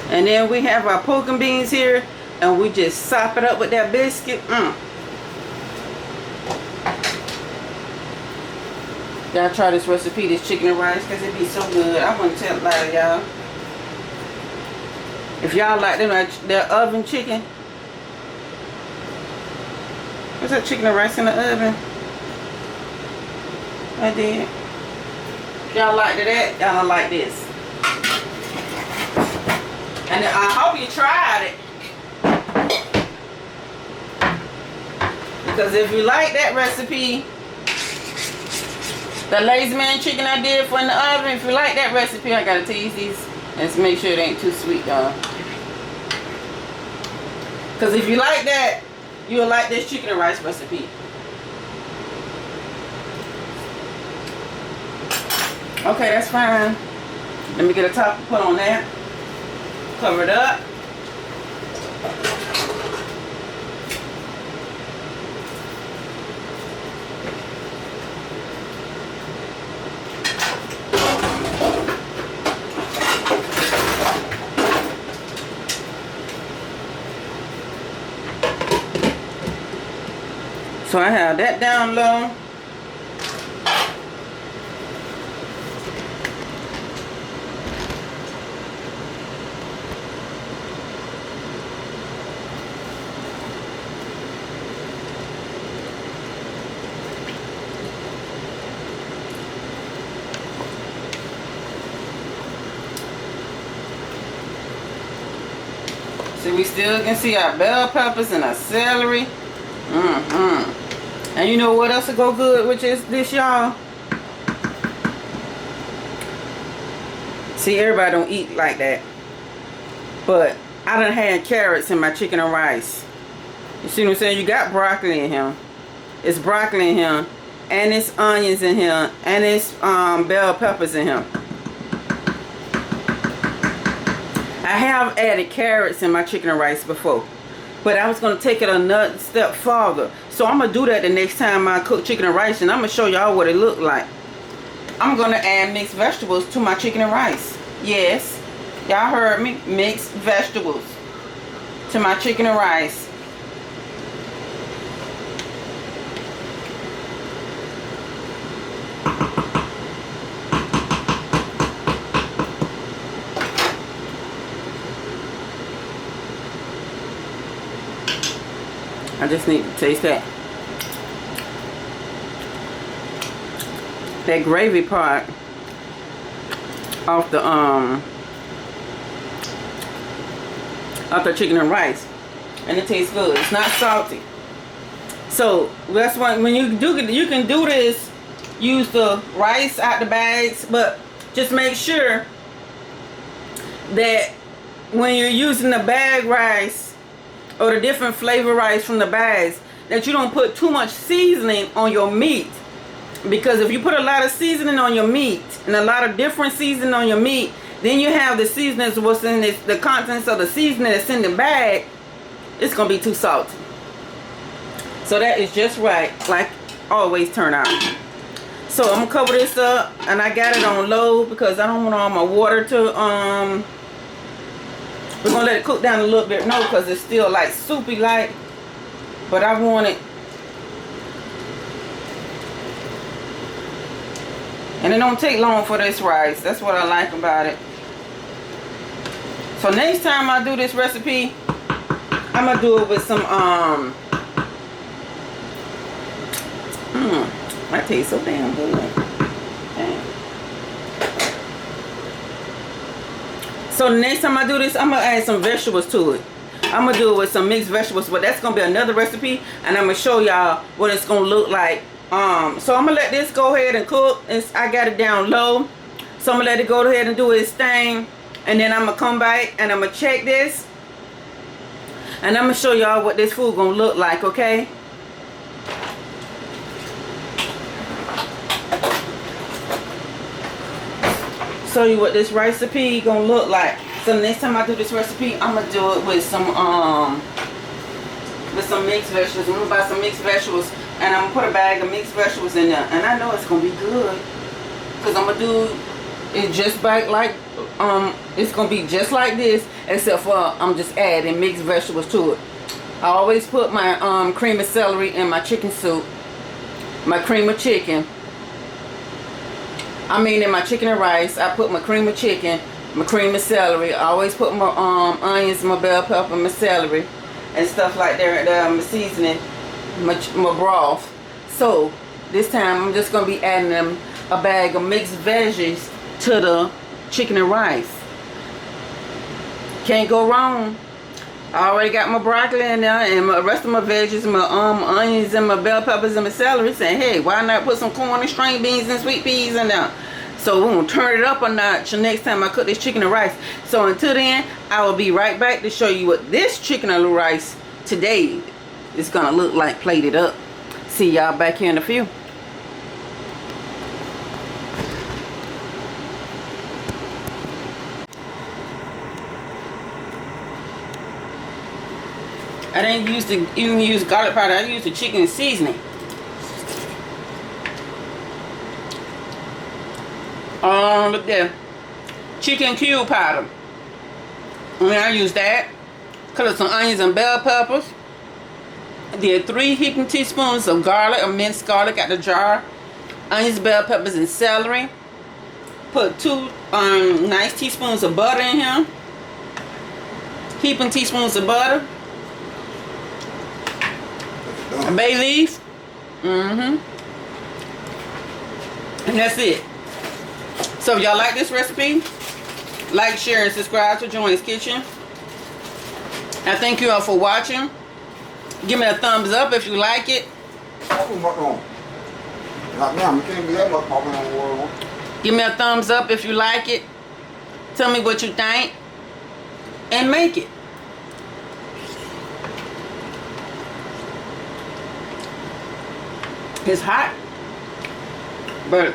And then we have our pork and beans here, and we just sop it up with that biscuit. Y'all try this recipe, this chicken and rice, because it be so good. I wouldn't tell a lie, y'all. If y'all like them, their oven chicken. What's that chicken and rice in the oven? I did. If y'all like that, y'all like this. And I hope you tried it. Because if you like that recipe, the lazy man chicken I did for in the oven, if you like that recipe, I gotta taste these. Let's make sure it ain't too sweet, y'all. Because if you like that, you'll like this chicken and rice recipe. Okay, that's fine. Let me get a top to put on that. Cover it up. So I have that down low. So we still can see our bell peppers and our celery. And you know what else will go good with this, y'all? See, everybody don't eat like that. But I done had carrots in my chicken and rice. You see what I'm saying? You got broccoli in here. It's broccoli in here. And it's onions in here. And it's bell peppers in here. I have added carrots in my chicken and rice before. But I was going to take it another step farther. So I'm going to do that the next time I cook chicken and rice. And I'm going to show y'all what it looked like. I'm going to add mixed vegetables to my chicken and rice. Yes. Y'all heard me. Mixed vegetables to my chicken and rice. I just need to taste that gravy part off the chicken and rice, and it tastes good. It's not salty. So that's why when you can do this, use the rice out the bags, but just make sure that when you're using the bag rice or the different flavor rice from the bags, that you don't put too much seasoning on your meat. Because if you put a lot of seasoning on your meat and a lot of different seasoning on your meat, then you have the seasonings, what's in this, the contents of the seasoning that's in the bag, it's gonna be too salty. So that is just right, like always turn out. So I'm gonna cover this up, and I got it on low because I don't want all my water to we're gonna let it cook down a little bit. No, because it's still like soupy like, but I want it. And it don't take long for this rice. That's what I like about it. So next time I do this recipe, I'm gonna do it with some that tastes so damn good. Damn. So the next time I do this, I'm gonna add some vegetables to it. I'm gonna do it with some mixed vegetables, but that's gonna be another recipe, and I'm gonna show y'all what it's gonna look like. So I'm gonna let this go ahead and cook. I got it down low, so I'm gonna let it go ahead and do its thing, and then I'm gonna come back and I'm gonna check this, and I'm gonna show y'all what this food gonna look like. Okay. Show you what this recipe gonna look like. So next time I do this recipe, I'm gonna do it with some some mixed vegetables. I'm gonna buy some mixed vegetables, and I'm gonna put a bag of mixed vegetables in there. And I know it's gonna be good, cause I'm gonna do it just like it's gonna be just like this, except for I'm just adding mixed vegetables to it. I always put my cream of celery in my chicken soup, my cream of chicken. I mean, in my chicken and rice, I put my cream of chicken, my cream of celery. I always put my onions, my bell pepper, my celery, and stuff like that. My seasoning, my broth. So this time I'm just gonna be adding them a bag of mixed veggies to the chicken and rice. Can't go wrong. I already got my broccoli in there and the rest of my veggies, my onions and my bell peppers and my celery. Saying, hey, why not put some corn and string beans and sweet peas in there? So we're gonna turn it up a notch the next time I cook this chicken and rice. So until then, I will be right back to show you what this chicken and rice today is gonna look like plated up. See y'all back here in a few. I didn't even use garlic powder. I used the chicken seasoning. Look there. Chicken cube powder. And I used that. Cut up some onions and bell peppers. I did 3 heaping teaspoons of garlic, or minced garlic out the jar. Onions, bell peppers, and celery. Put 2 nice teaspoons of butter in here. Heaping teaspoons of butter. A bay leaf. And that's it. So if y'all like this recipe, like, share, and subscribe to Joanne's Kitchen. I thank you all for watching. Give me a thumbs up if you like it. Give me a thumbs up if you like it. Tell me what you think. And make it. It's hot, but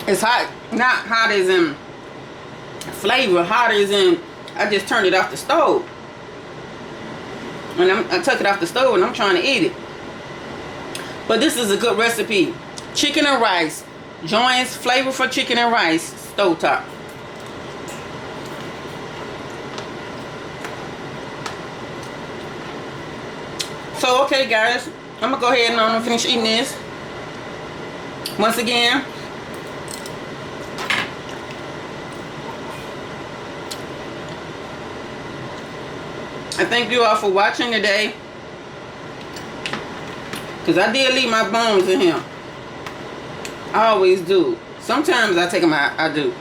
it's hot, not hot as in flavor, hot as in I just turned it off the stove. And I took it off the stove and I'm trying to eat it. But this is a good recipe. Chicken and rice. Joanne's Flavorful Chicken and Rice Stovetop. So, okay guys, I'm going to go ahead and finish eating this. Once again, I thank you all for watching today. Because I did leave my bones in here. I always do. Sometimes I take them out. I do.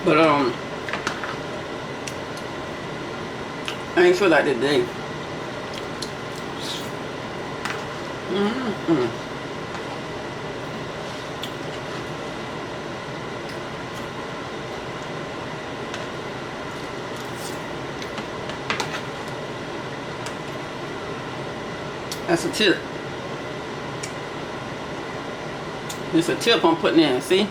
But I ain't feel like that today. That's a tip. It's a tip I'm putting in, see?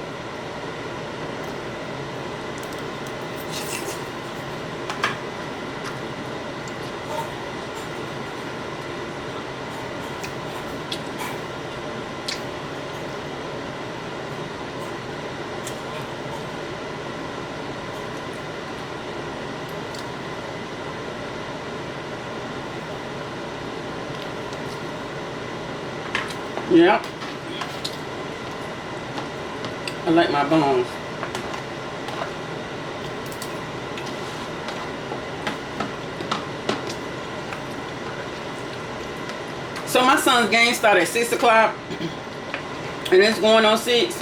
Yep. I like my bones. So my son's game started at 6 o'clock. And it's going on 6.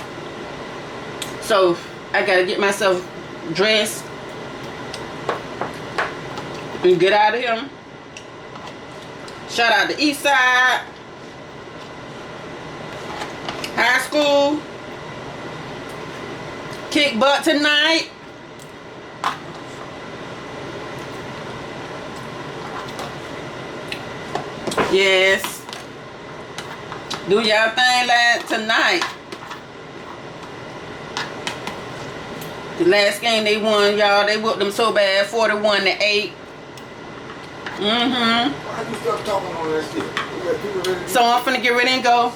So I gotta get myself dressed and get out of here. Shout out to Eastside High School. Kick butt tonight. Yes. Do y'all thing like tonight. The last game they won, y'all, they whooped them so bad, 41-8. Why you stop talking on that shit? So I'm finna get ready and go.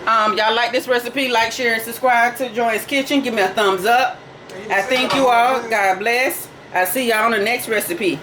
Y'all like this recipe? Like, share, and subscribe to Joanne's Kitchen. Give me a thumbs up. I thank you all. God bless. I'll see y'all on the next recipe.